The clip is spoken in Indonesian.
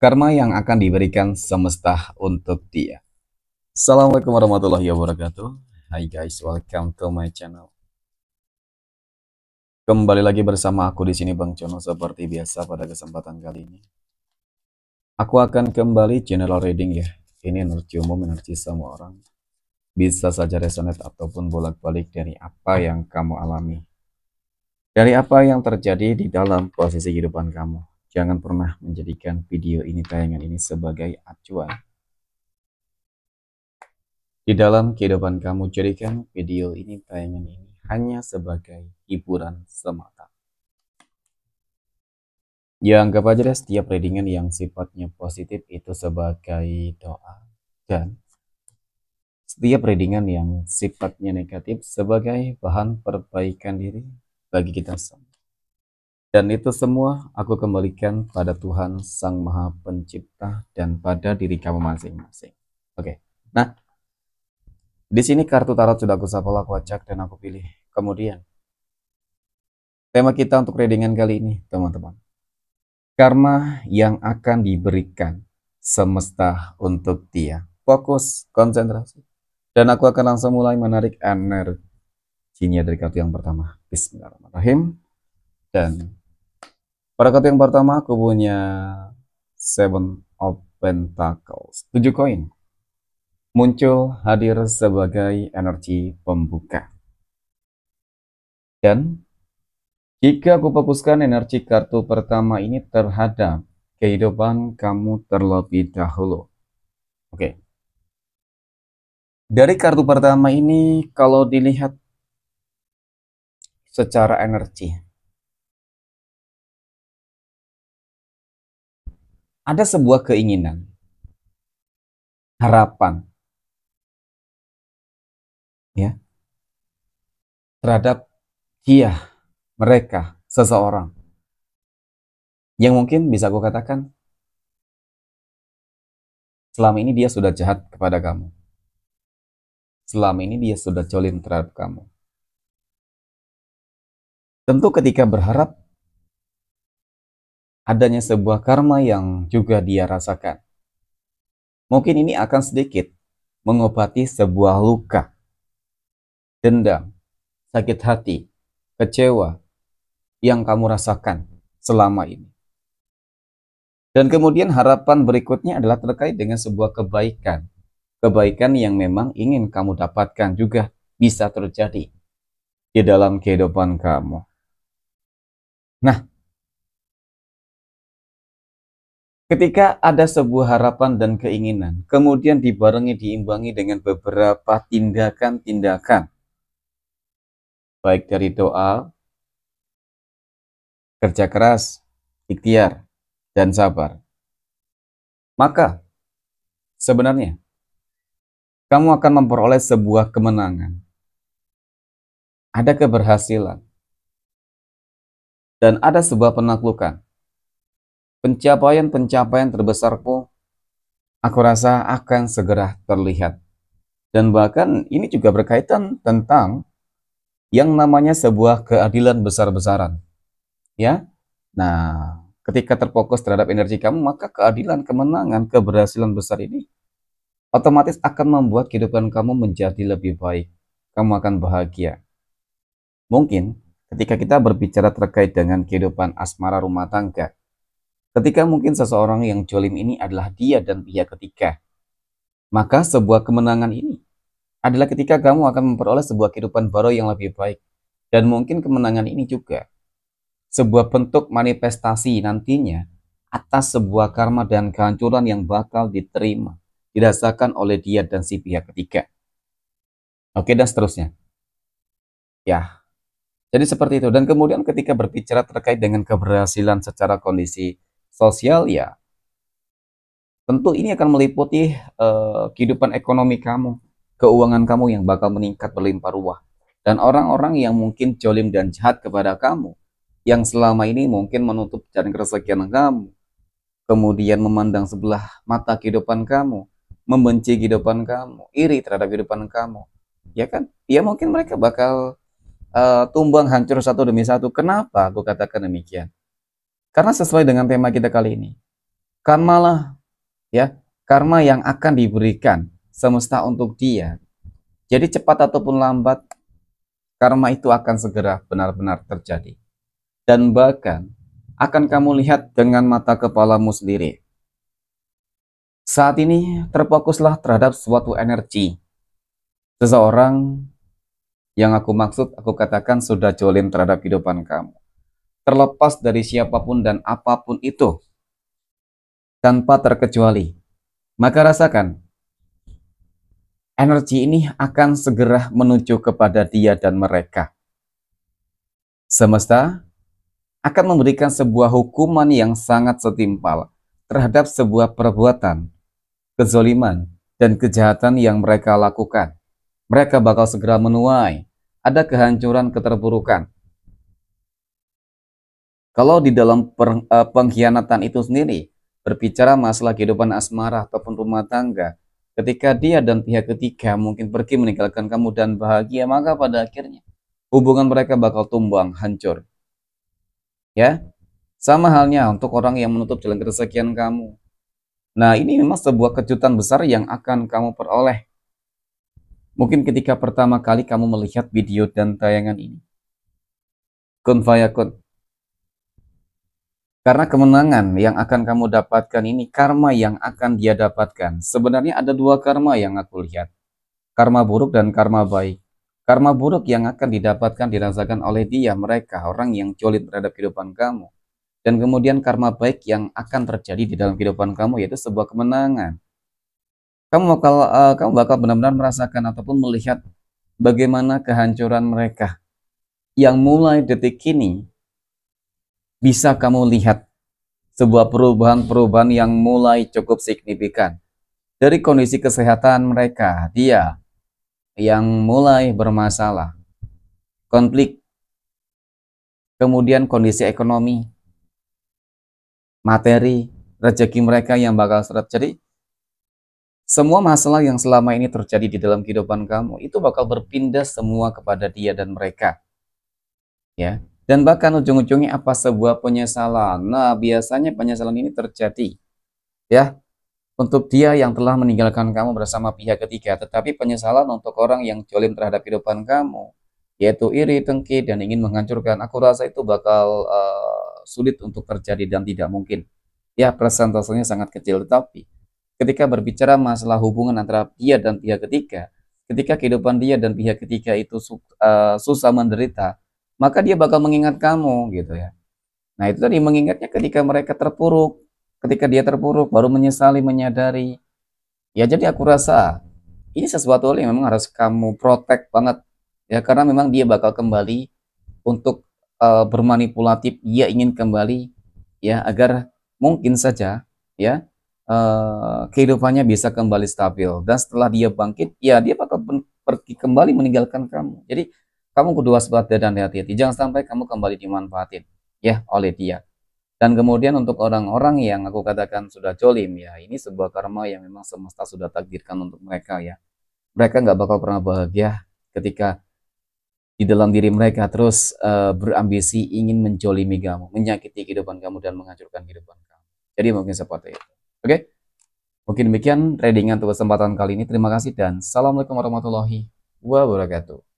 Karma yang akan diberikan semesta untuk dia. Assalamualaikum warahmatullahi wabarakatuh. Hai guys, welcome to my channel. Kembali lagi bersama aku di sini Bang Cono seperti biasa pada kesempatan kali ini. Aku akan kembali general reading ya. Ini energi umum, energi semua orang. Bisa saja resonate ataupun bolak-balik dari apa yang kamu alami. Dari apa yang terjadi di dalam posisi kehidupan kamu. Jangan pernah menjadikan video ini, tayangan ini sebagai acuan. Di dalam kehidupan kamu, jadikan video ini, tayangan ini hanya sebagai hiburan semata. Ya, anggap aja deh setiap readingan yang sifatnya positif itu sebagai doa. Dan setiap readingan yang sifatnya negatif sebagai bahan perbaikan diri bagi kita semua. Dan itu semua aku kembalikan pada Tuhan Sang Maha Pencipta dan pada diri kamu masing-masing. Oke, nah di sini kartu tarot sudah aku shuffle, aku acak dan aku pilih. Kemudian tema kita untuk readingan kali ini, teman-teman. Karma yang akan diberikan semesta untuk dia. Fokus, konsentrasi. Dan aku akan langsung mulai menarik energinya dari kartu yang pertama. Bismillahirrahmanirrahim. Dan pada kartu yang pertama aku punya Seven of Pentacles, 7 koin. Muncul hadir sebagai energi pembuka. Dan jika aku fokuskan energi kartu pertama ini terhadap kehidupan kamu terlebih dahulu. Oke. Dari kartu pertama ini kalau dilihat secara energi, ada sebuah keinginan, harapan, ya, terhadap dia, mereka, seseorang yang mungkin bisa aku katakan selama ini dia sudah jahat kepada kamu. Selama ini dia sudah zalim terhadap kamu. Tentu ketika berharap adanya sebuah karma yang juga dia rasakan. Mungkin ini akan sedikit mengobati sebuah luka, dendam, sakit hati, kecewa yang kamu rasakan selama ini. Dan kemudian harapan berikutnya adalah terkait dengan sebuah kebaikan. Kebaikan yang memang ingin kamu dapatkan juga bisa terjadi di dalam kehidupan kamu. Nah, ketika ada sebuah harapan dan keinginan, kemudian diimbangi dengan beberapa tindakan-tindakan, baik dari doa, kerja keras, ikhtiar, dan sabar, maka sebenarnya kamu akan memperoleh sebuah kemenangan, ada keberhasilan, dan ada sebuah penaklukan. Pencapaian-pencapaian terbesarku, aku rasa akan segera terlihat. Dan bahkan ini juga berkaitan tentang yang namanya sebuah keadilan besar-besaran. Ya, nah ketika terfokus terhadap energi kamu, maka keadilan, kemenangan, keberhasilan besar ini otomatis akan membuat kehidupan kamu menjadi lebih baik. Kamu akan bahagia. Mungkin ketika kita berbicara terkait dengan kehidupan asmara rumah tangga, ketika mungkin seseorang yang zalim ini adalah dia dan pihak ketiga, maka sebuah kemenangan ini adalah ketika kamu akan memperoleh sebuah kehidupan baru yang lebih baik. Dan mungkin kemenangan ini juga sebuah bentuk manifestasi nantinya atas sebuah karma dan kehancuran yang bakal dirasakan oleh dia dan si pihak ketiga. Oke, dan seterusnya. Ya, jadi seperti itu. Dan kemudian ketika berbicara terkait dengan keberhasilan secara kondisi sosial, ya tentu ini akan meliputi kehidupan ekonomi kamu, keuangan kamu yang bakal meningkat berlimpah ruah. Dan orang-orang yang mungkin zalim dan jahat kepada kamu, yang selama ini mungkin menutup jalan keresakian kamu, kemudian memandang sebelah mata kehidupan kamu, membenci kehidupan kamu, iri terhadap kehidupan kamu, ya kan? Ya mungkin mereka bakal tumbang hancur satu demi satu. Kenapa aku katakan demikian? Karena sesuai dengan tema kita kali ini. karma lah, ya, karma yang akan diberikan semesta untuk dia. Jadi cepat ataupun lambat, karma itu akan segera benar-benar terjadi. Dan bahkan akan kamu lihat dengan mata kepalamu sendiri. Saat ini terfokuslah terhadap suatu energi. Seseorang yang aku maksud, aku katakan sudah jolim terhadap kehidupan kamu. Terlepas dari siapapun dan apapun itu, tanpa terkecuali. Maka rasakan, energi ini akan segera menuju kepada dia dan mereka. Semesta akan memberikan sebuah hukuman yang sangat setimpal terhadap sebuah perbuatan, kezoliman, dan kejahatan yang mereka lakukan. Mereka bakal segera menuai, ada kehancuran, keterburukan. Kalau di dalam pengkhianatan itu sendiri, berbicara masalah kehidupan asmara ataupun rumah tangga, ketika dia dan pihak ketiga mungkin pergi meninggalkan kamu dan bahagia, maka pada akhirnya hubungan mereka bakal tumbang, hancur. Ya, sama halnya untuk orang yang menutup jalan keresakian kamu. Nah, ini memang sebuah kejutan besar yang akan kamu peroleh. Mungkin ketika pertama kali kamu melihat video dan tayangan ini. Kun fayakun. Karena kemenangan yang akan kamu dapatkan ini, karma yang akan dia dapatkan. Sebenarnya ada dua karma yang aku lihat. Karma buruk dan karma baik. Karma buruk yang akan didapatkan, dirasakan oleh dia, mereka, orang yang jolit terhadap kehidupan kamu. Dan kemudian karma baik yang akan terjadi di dalam kehidupan kamu, yaitu sebuah kemenangan. Kamu bakal benar-benar merasakan ataupun melihat bagaimana kehancuran mereka. Yang mulai detik ini, bisa kamu lihat sebuah perubahan-perubahan yang mulai cukup signifikan. Dari kondisi kesehatan mereka, dia yang mulai bermasalah, konflik, kemudian kondisi ekonomi, materi, rezeki mereka yang bakal seret. Jadi, semua masalah yang selama ini terjadi di dalam kehidupan kamu, itu bakal berpindah semua kepada dia dan mereka. Ya. Dan bahkan ujung-ujungnya apa sebuah penyesalan. Nah, biasanya penyesalan ini terjadi, ya, untuk dia yang telah meninggalkan kamu bersama pihak ketiga, tetapi penyesalan untuk orang yang jolim terhadap kehidupan kamu, yaitu iri, dengki, dan ingin menghancurkan, aku rasa itu bakal sulit untuk terjadi dan tidak mungkin. Ya, persentasenya sangat kecil, tetapi ketika berbicara masalah hubungan antara dia dan pihak ketiga, ketika kehidupan dia dan pihak ketiga itu susah menderita, maka dia bakal mengingat kamu gitu ya. Nah, itu tadi mengingatnya ketika mereka terpuruk, ketika dia terpuruk baru menyesali, menyadari. Ya, jadi aku rasa ini sesuatu hal yang memang harus kamu protect banget ya, karena memang dia bakal kembali untuk bermanipulatif, dia ingin kembali ya agar mungkin saja ya kehidupannya bisa kembali stabil, dan setelah dia bangkit ya dia bakal pergi kembali meninggalkan kamu. Jadi kamu kudu waspada dan hati-hati, jangan sampai kamu kembali dimanfaatin ya oleh dia. Dan kemudian untuk orang-orang yang aku katakan sudah jolim ya, ini sebuah karma yang memang semesta sudah takdirkan untuk mereka ya. Mereka nggak bakal pernah bahagia ketika di dalam diri mereka terus berambisi ingin menjolimi kamu, menyakiti kehidupan kamu, dan menghancurkan kehidupan kamu. Jadi mungkin seperti itu. Oke? Mungkin demikian tradingan untuk kesempatan kali ini. Terima kasih dan assalamualaikum warahmatullahi wabarakatuh.